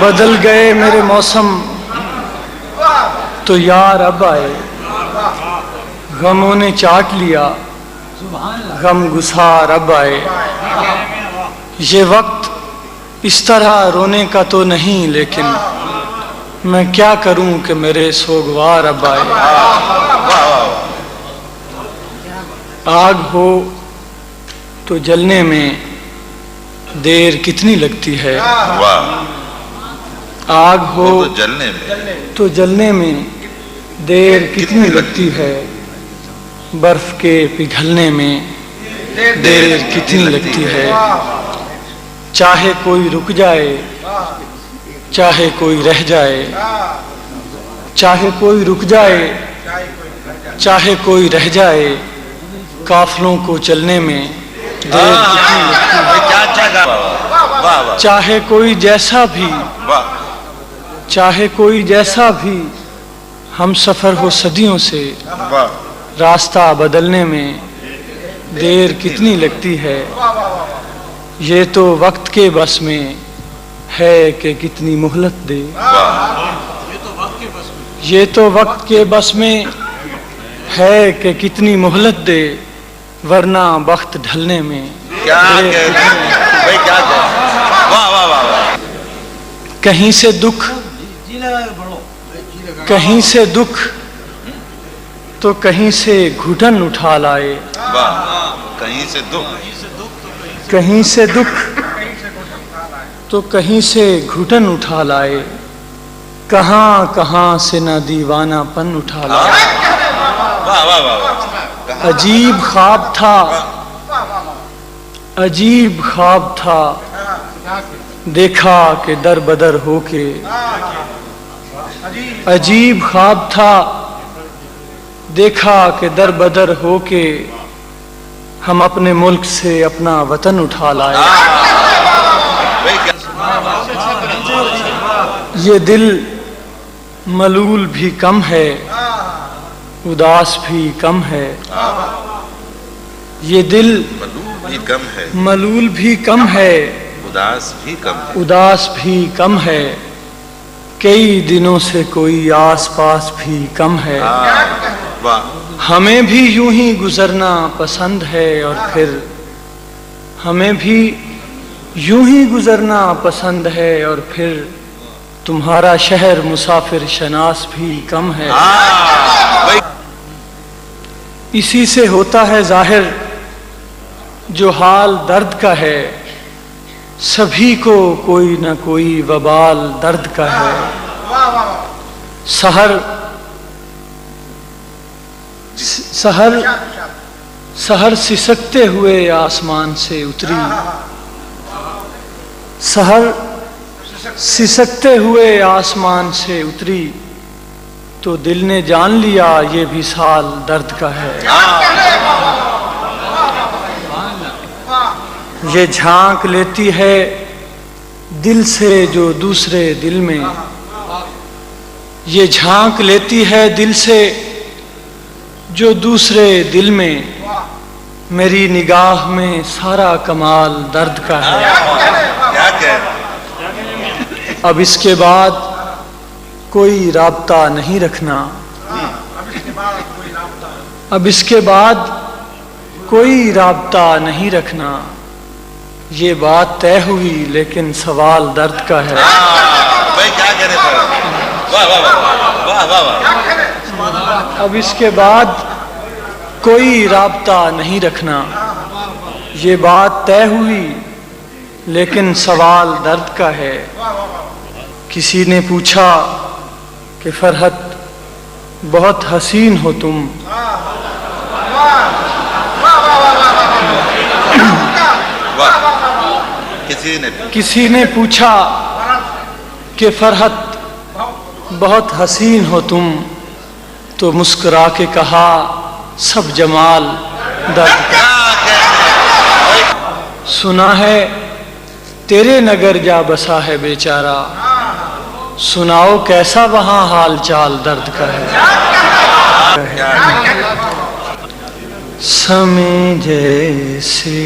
بدل گئے میرے موسم تو یار اب آئے، غموں نے چاٹ لیا غم گسار اب آئے۔ یہ وقت اس طرح رونے کا تو نہیں، لیکن میں کیا کروں کہ میرے سوگوار اب آئے۔ آگ ہو تو جلنے میں دیر کتنی لگتی ہے، آگ ہو تو جلنے میں دیر کتنی لگتی ہے، برف کے پگھلنے میں دیر کتنی لگتی ہے۔ چاہے کوئی رک جائے چاہے کوئی رہ جائے، چاہے کوئی رک جائے چاہے کوئی رہ جائے، قافلوں کو چلنے میں دیر کتنی لگتی ہے۔ چاہے کوئی جیسا بھی چاہے کوئی جیسا بھی ہم سفر ہو صدیوں سے، راستہ بدلنے میں دیر کتنی لگتی ہے۔ یہ تو وقت کے بس میں ہے کہ کتنی مہلت دے، یہ تو وقت کے بس میں ہے کہ کتنی مہلت دے، ورنہ بخت ڈھلنے میں کہیں سے دکھ کہیں سے دکھ تو کہیں سے گھٹن اٹھا لائے، کہیں سے دکھ کہیں سے دکھ تو کہیں سے گھٹن اٹھا لائے، کہاں کہاں سے نہ دیوانہ پن اٹھا لائے۔ عجیب خواب تھا عجیب خواب تھا، دیکھا کہ در بدر ہو کے، عجیب خواب تھا دیکھا کہ در بدر ہو کے، ہم اپنے ملک سے اپنا وطن اٹھا لائے۔ یہ دل ملول بھی کم ہے اداس بھی کم ہے، یہ دل ملول بھی کم ہے اداس بھی کم ہے، کئی دنوں سے کوئی آس پاس بھی کم ہے۔ ہمیں بھی یوں ہی گزرنا پسند ہے، اور پھر ہمیں بھی یوں ہی گزرنا پسند ہے، اور پھر تمہارا شہر مسافر شناس بھی کم ہے۔ اسی سے ہوتا ہے ظاہر جو حال درد کا ہے، سبھی کو کوئی نہ کوئی وبال درد کا ہے۔ سحر سسکتے ہوئے آسمان سے اتری، سحر سسکتے ہوئے آسمان سے اتری، تو دل نے جان لیا یہ بھی سال درد کا ہے۔ یہ جھانک لیتی ہے دل سے جو دوسرے دل میں، یہ جھانک لیتی ہے دل سے جو دوسرے دل میں، میری نگاہ میں سارا کمال درد کا ہے۔ اب اس کے بعد کوئی رابطہ نہیں رکھنا، اب اس کے بعد کوئی رابطہ نہیں رکھنا، یہ بات طے ہوئی لیکن سوال درد کا ہے۔ اب اس کے بعد کوئی رابطہ نہیں رکھنا، یہ بات طے ہوئی لیکن سوال درد کا ہے۔ کسی نے پوچھا کہ فرحت بہت حسین ہو تم، کسی نے پوچھا کہ فرحت بہت حسین ہو تم، تو مسکرا کے کہا سب جمال درد کا۔ سنا ہے تیرے نگر جا بسا ہے بیچارہ، سناؤ کیسا وہاں حال چال درد کا ہے۔ سمے جیسے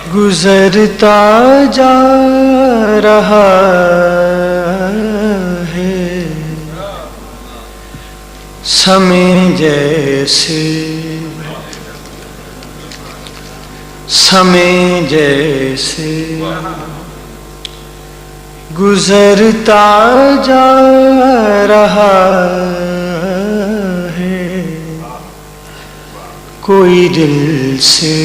گزرتا جا رہا ہے سمے جیسے گزرتا جا رہا ہے کوئی دل سے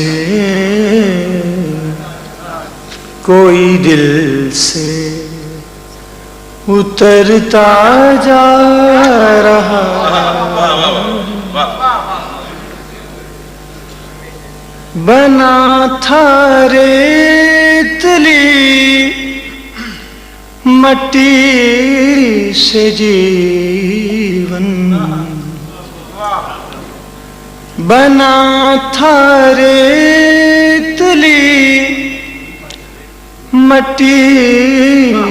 اترتا جا رہا بنا تھا ریتلی مٹی سے جیون بنا تھا ریتلی مٹی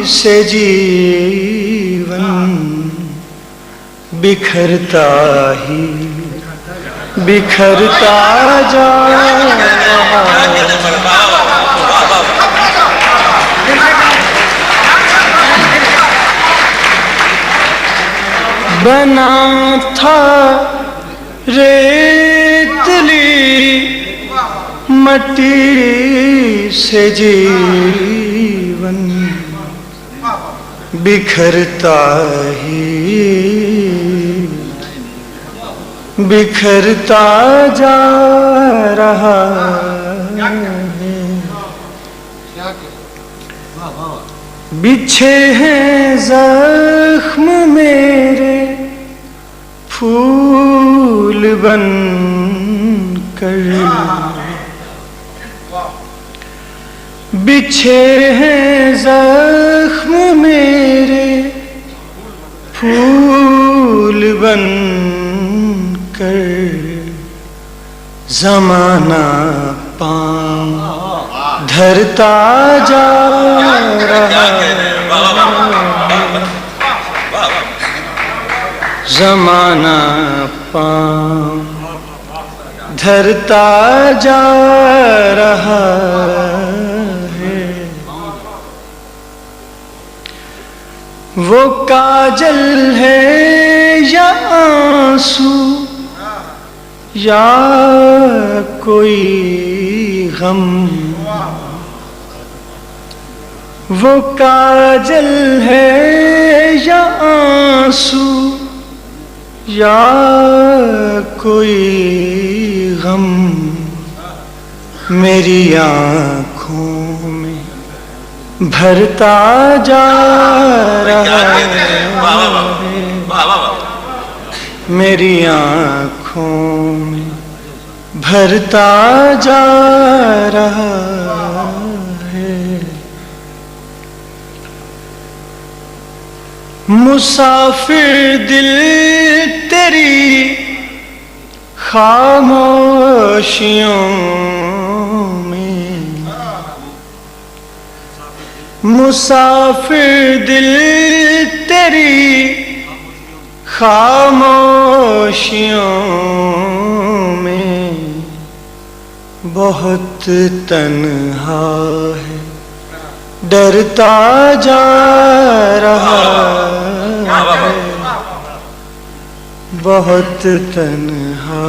سے جیون بکھرتا جا رہا بنا تھا ریتلی مٹی سے جیون بکھرتا جا رہا ہے بچھے ہیں زخم میرے پھول بن کر بچھے ہیں زخم میرے پھول بن کر زمانہ پاؤں دھرتا جا رہا زمانہ پاؤں دھرتا جا رہا ہے وہ کاجل ہے یا آنسو یا کوئی غم وہ کاجل ہے یا آنسو یا کوئی غم میری آنکھوں میں بھرتا جا رہا ہے میری آنکھوں میں بھرتا جا رہا ہے مسافر دل تیری خاموشیوں میں مسافر دل تیری خاموشیوں میں بہت تنہا ہے ڈرتا جا رہا ہے بہت تنہا